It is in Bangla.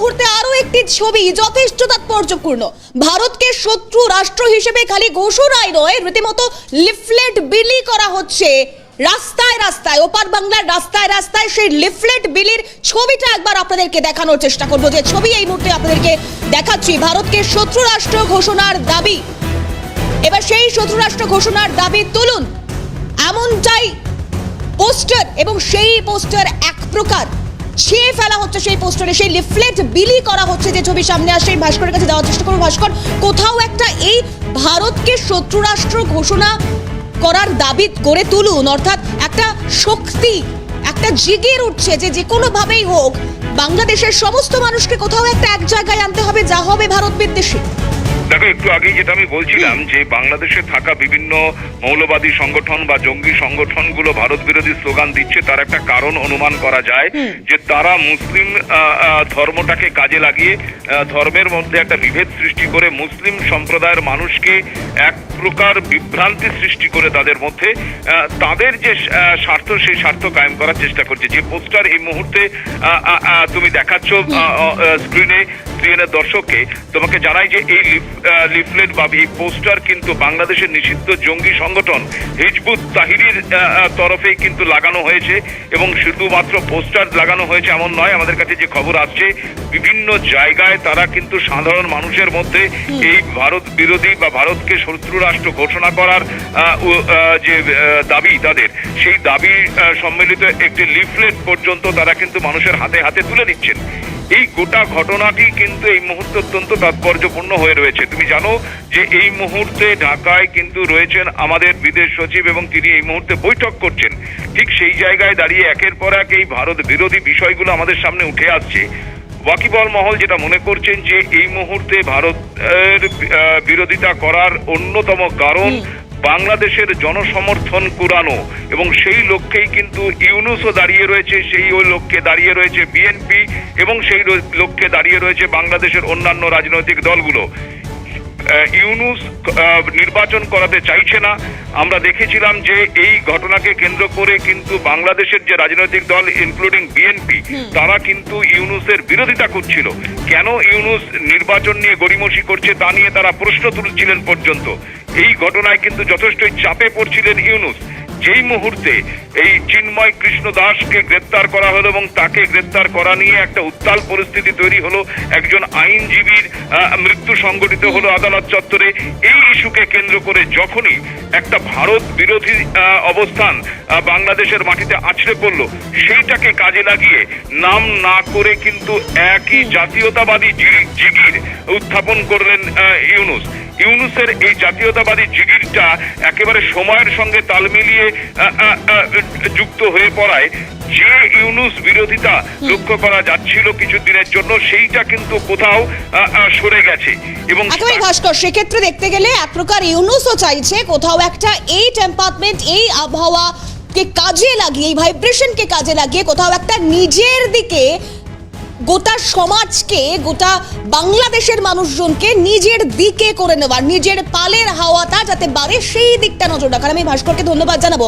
মুহূর্তে আরো একটি ছবি যথেষ্ট তাৎপর্যপূর্ণ। ভারতকে শত্রু রাষ্ট্র হিসেবে খালি ঘোষণাই নয়, রীতিমতো লিফলেট বিলি করা হচ্ছে রাস্তায় রাস্তায়, ওপার বাংলার রাস্তায় রাস্তায়। সেই লিফলেট বিলির ছবিটা একবার আপনাদেরকে দেখানোর চেষ্টা করবো, যে ছবি এই মুহূর্তে আপনাদেরকে দেখাচ্ছি। ভারতকে শত্রু রাষ্ট্র ঘোষণার দাবি, এবার সেই শত্রু রাষ্ট্র ঘোষণার দাবি তুলুন এমনটাই পোস্টার, এবং সেই পোস্টার এক প্রকার ছিঁড়ে ফেলা হচ্ছে। সেই পোস্টারে সেই লিফলেট বিলি করা হচ্ছে, যে ছবি সামনে আসে। ভাস্করের কাছে দেওয়ার চেষ্টা করবো। ভাস্কর, কোথাও একটা এই ভারতকে শত্রু রাষ্ট্র ঘোষণা করার দাবি করে তুলুন, অর্থাৎ একটা শক্তি, একটা জিগির উঠছে যে যে কোনো ভাবেই হোক বাংলাদেশের সমস্ত মানুষকে কোথাও একটা এক জায়গায় আনতে হবে, যা হবে ভারত বিদ্বেষী। দেখো, একটু আগেই যেটা আমি বলছিলাম যে বাংলাদেশে থাকা বিভিন্ন মৌলবাদী সংগঠন বা জঙ্গি সংগঠনগুলো ভারত বিরোধী স্লোগান দিচ্ছে, তার একটা কারণ অনুমান করা যায় যে তারা মুসলিম ধর্মটাকে কাজে লাগিয়ে ধর্মের মধ্যে একটা বিভেদ সৃষ্টি করে মুসলিম সম্প্রদায়ের মানুষকে এক প্রকার বিভ্রান্তি সৃষ্টি করে তাদের মধ্যে তাদের যে স্বার্থ, সেই স্বার্থ কায়েম করার চেষ্টা করছে। যে পোস্টার এই মুহূর্তে তুমি দেখাচ্ছ স্ক্রিনের দর্শককে, তোমাকে জানাই যে এই লিফলেট বা এই পোস্টার কিন্তু বাংলাদেশের নিষিদ্ধ জঙ্গি সংগঠন হিজবুত তাহরির তরফেই কিন্তু লাগানো হয়েছে। এবং শুধুমাত্র পোস্টার লাগানো হয়েছে এমন নয়, আমাদের কাছে যে খবর আসছে বিভিন্ন জায়গায় তারা কিন্তু সাধারণ মানুষের মধ্যে এই ভারত বিরোধী বা ভারতকে শত্রু রাষ্ট্র ঘোষণা করার যে দাবি, তাদের সেই দাবি সম্মিলিত একটি লিফলেট পর্যন্ত তারা কিন্তু মানুষের হাতে হাতে তুলে দিচ্ছেন। এই গোটা ঘটনাটি কিন্তু এই মুহূর্তে অত্যন্ত তাৎপর্যপূর্ণ হয়ে রয়েছে। তুমি জানো যে এই মুহূর্তে ঢাকায় কিন্তু রয়েছেন আমাদের বিদেশ সচিব, এবং তিনি এই মুহূর্তে বৈঠক করছেন। ঠিক সেই জায়গায় দাঁড়িয়ে একের পর এক এই ভারত বিরোধী বিষয়গুলো আমাদের সামনে উঠে আসছে। ওয়াকিবহাল মহল যেটা মনে করছেন যে এই মুহূর্তে ভারতের বিরোধিতা করার অন্যতম কারণ বাংলাদেশের জনসমর্থন কুড়ানো, এবং সেই লক্ষ্যেই কিন্তু ইউনূসও দাঁড়িয়ে রয়েছে, সেই ওই লক্ষ্যে দাঁড়িয়ে রয়েছে বিএনপি, এবং সেই লক্ষ্যে দাঁড়িয়ে রয়েছে বাংলাদেশের অন্যান্য রাজনৈতিক দলগুলো। ইউনূস নির্বাচন করাতে চাইছে না। আমরা দেখেছিলাম যে এই ঘটনাকে কেন্দ্র করে কিন্তু বাংলাদেশের যে রাজনৈতিক দল ইনক্লুডিং বিএনপি, তারা কিন্তু ইউনূসের বিরোধিতা করছিল। কেন ইউনূস নির্বাচন নিয়ে গড়িমসি করছে তা নিয়ে তারা প্রশ্ন তুলছিলেন পর্যন্ত। এই ঘটনায় কিন্তু যথেষ্টই চাপে পড়ছিলেন ইউনূস। যেই মুহূর্তে এই চিন্ময় কৃষ্ণ দাসকে গ্রেপ্তার করা হলো এবং তাকে গ্রেপ্তার করা নিয়ে একটা উত্তাল পরিস্থিতি তৈরি হলো, একজন আইনজীবীর মৃত্যু সংঘটিত হলো আদালত চত্বরে, এই ইস্যুকে কেন্দ্র করে যখনই একটা ভারত বিরোধী অবস্থান বাংলাদেশের মাটিতে আছড়ে পড়লো, সেইটাকে কাজে লাগিয়ে নাম না করে কিন্তু একই জাতীয়তাবাদী জিগির উত্থাপন করলেন ইউনূস। ইউনূসের এই জাতীয়তাবাদী জিগিরটা একেবারে সময়ের সঙ্গে তাল মিলিয়ে যুক্ত হয়ে পড়ায় যে ইউনূস বিরোধিতা লক্ষ্য করা যাচ্ছিল কিছুদিনের জন্য, সেইটা কিন্তু কোথাও সরে গেছে। এবং ভাস্কর, সেক্ষেত্রে দেখতে গেলে এক প্রকার ইউনূসও চাইছে কোথাও একটা এই টেম্পারমেন্ট, এই আবহাওয়াকে কাজে লাগিয়ে, এই ভাইব্রেশনকে কাজে লাগিয়ে কোথাও একটা নিজের দিকে, গোটা সমাজকে, গোটা বাংলাদেশের মানুষজনকে নিজের দিকে করে নেওয়ার, নিজের পালের হাওয়াটা যাতে বাড়ে সেই দিকটা নজর রাখার। আমি ভাস্করকে ধন্যবাদ জানাবো।